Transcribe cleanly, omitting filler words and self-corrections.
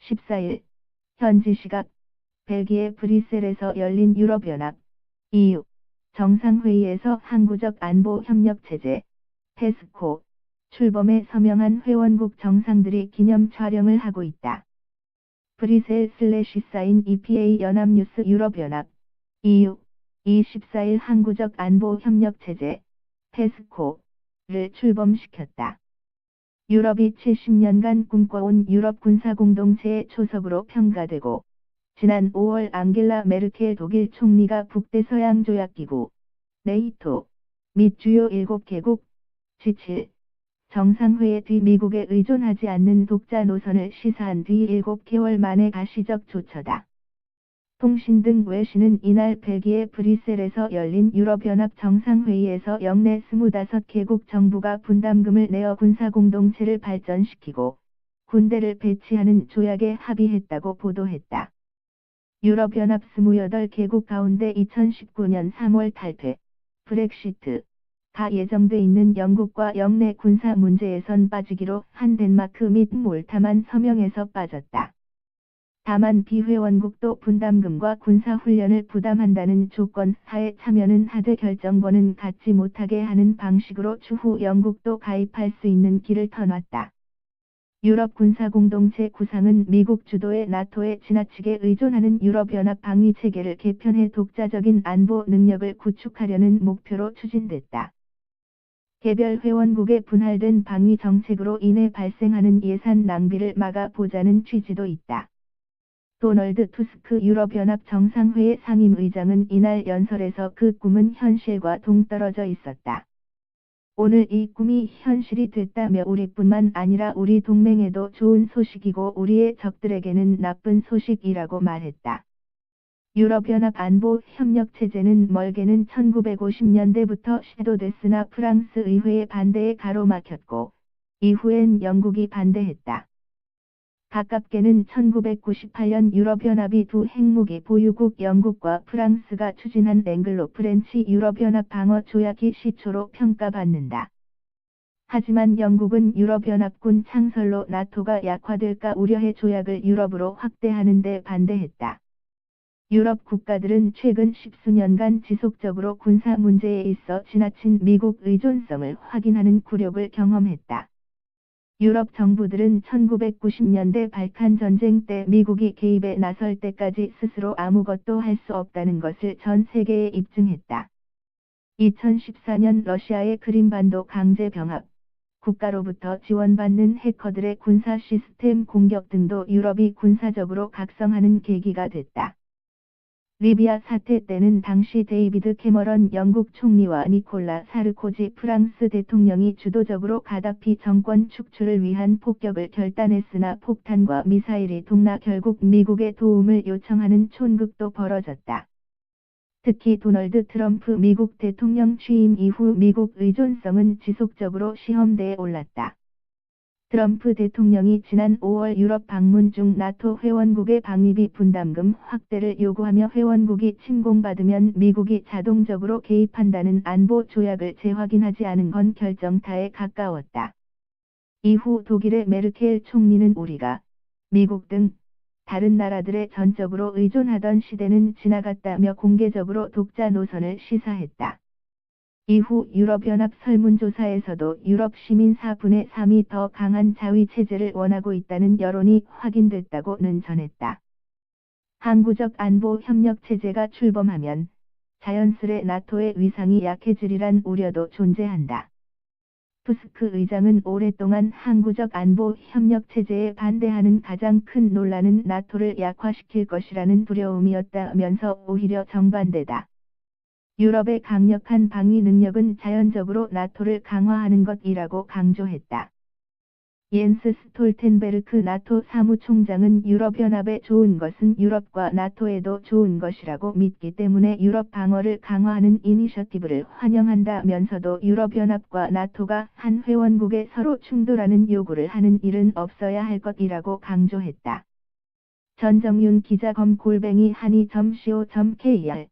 14일 현지 시각 벨기에 브뤼셀에서 열린 유럽연합 EU 정상회의에서 항구적 안보협력체제 페스코 출범에 서명한 회원국 정상들이 기념 촬영을 하고 있다. 브뤼셀/사인 EPA 연합뉴스 유럽연합 EU 24일 항구적 안보협력체제 페스코를 출범시켰다. 유럽이 70년간 꿈꿔온 유럽 군사공동체의 초석으로 평가되고 지난 5월 앙겔라 메르켈 독일 총리가 북대서양조약기구 네이토 및 주요 7개국 G7 정상회의 뒤 미국에 의존하지 않는 독자 노선을 시사한 뒤 7개월 만의 가시적 조처다. 통신 등 외신은 이날 벨기에 브뤼셀에서 열린 유럽연합 정상회의에서 역내 25개국 정부가 분담금을 내어 군사공동체를 발전시키고 군대를 배치하는 조약에 합의했다고 보도했다. 유럽연합 28개국 가운데 2019년 3월 탈퇴, 브렉시트가 예정돼 있는 영국과 역내 군사 문제에선 빠지기로 한 덴마크 및 몰타만 서명에서 빠졌다. 다만 비회원국도 분담금과 군사훈련을 부담한다는 조건 하에 참여는 하되 결정권은 갖지 못하게 하는 방식으로 추후 영국도 가입할 수 있는 길을 터놨다. 유럽 군사공동체 구상은 미국 주도의 나토에 지나치게 의존하는 유럽연합 방위체계를 개편해 독자적인 안보 능력을 구축하려는 목표로 추진됐다. 개별 회원국의 분할된 방위 정책으로 인해 발생하는 예산 낭비를 막아보자는 취지도 있다. 도널드 투스크 유럽연합 정상회의 상임의장은 이날 연설에서 그 꿈은 현실과 동떨어져 있었다. 오늘 이 꿈이 현실이 됐다며 우리뿐만 아니라 우리 동맹에도 좋은 소식이고 우리의 적들에게는 나쁜 소식이라고 말했다. 유럽연합 안보협력체제는 멀게는 1950년대부터 시도됐으나 프랑스 의회의 반대에 가로막혔고 이후엔 영국이 반대했다. 가깝게는 1998년 유럽연합이 두 핵무기 보유국 영국과 프랑스가 추진한 앵글로 프렌치 유럽연합 방어 조약이 시초로 평가받는다. 하지만 영국은 유럽연합군 창설로 나토가 약화될까 우려해 조약을 유럽으로 확대하는 데 반대했다. 유럽 국가들은 최근 10수년간 지속적으로 군사 문제에 있어 지나친 미국 의존성을 확인하는 굴욕을 경험했다. 유럽 정부들은 1990년대 발칸 전쟁 때 미국이 개입에 나설 때까지 스스로 아무것도 할 수 없다는 것을 전 세계에 입증했다. 2014년 러시아의 크림반도 강제 병합, 국가로부터 지원받는 해커들의 군사 시스템 공격 등도 유럽이 군사적으로 각성하는 계기가 됐다. 리비아 사태 때는 당시 데이비드 캐머런 영국 총리와 니콜라 사르코지 프랑스 대통령이 주도적으로 가다피 정권 축출을 위한 폭격을 결단했으나 폭탄과 미사일이 동나 결국 미국의 도움을 요청하는 촌극도 벌어졌다. 특히 도널드 트럼프 미국 대통령 취임 이후 미국 의존성은 지속적으로 시험대에 올랐다. 트럼프 대통령이 지난 5월 유럽 방문 중 나토 회원국의 방위비 분담금 확대를 요구하며 회원국이 침공받으면 미국이 자동적으로 개입한다는 안보 조약을 재확인하지 않은 건 결정타에 가까웠다. 이후 독일의 메르켈 총리는 우리가 미국 등 다른 나라들의 전적으로 의존하던 시대는 지나갔다며 공개적으로 독자 노선을 시사했다. 이후 유럽연합 설문조사에서도 유럽 시민 4분의 3이 더 강한 자위체제를 원하고 있다는 여론이 확인됐다고는 전했다. 항구적 안보협력체제가 출범하면 자연스레 나토의 위상이 약해지리란 우려도 존재한다. 투스크 의장은 오랫동안 항구적 안보협력체제에 반대하는 가장 큰 논란은 나토를 약화시킬 것이라는 두려움이었다면서 오히려 정반대다. 유럽의 강력한 방위 능력은 자연적으로 나토를 강화하는 것이라고 강조했다. 옌스 스톨텐베르크 나토 사무총장은 유럽연합에 좋은 것은 유럽과 나토에도 좋은 것이라고 믿기 때문에 유럽 방어를 강화하는 이니셔티브를 환영한다면서도 유럽연합과 나토가 한 회원국에 서로 충돌하는 요구를 하는 일은 없어야 할 것이라고 강조했다. 전정윤 기자 검 한이.co.kr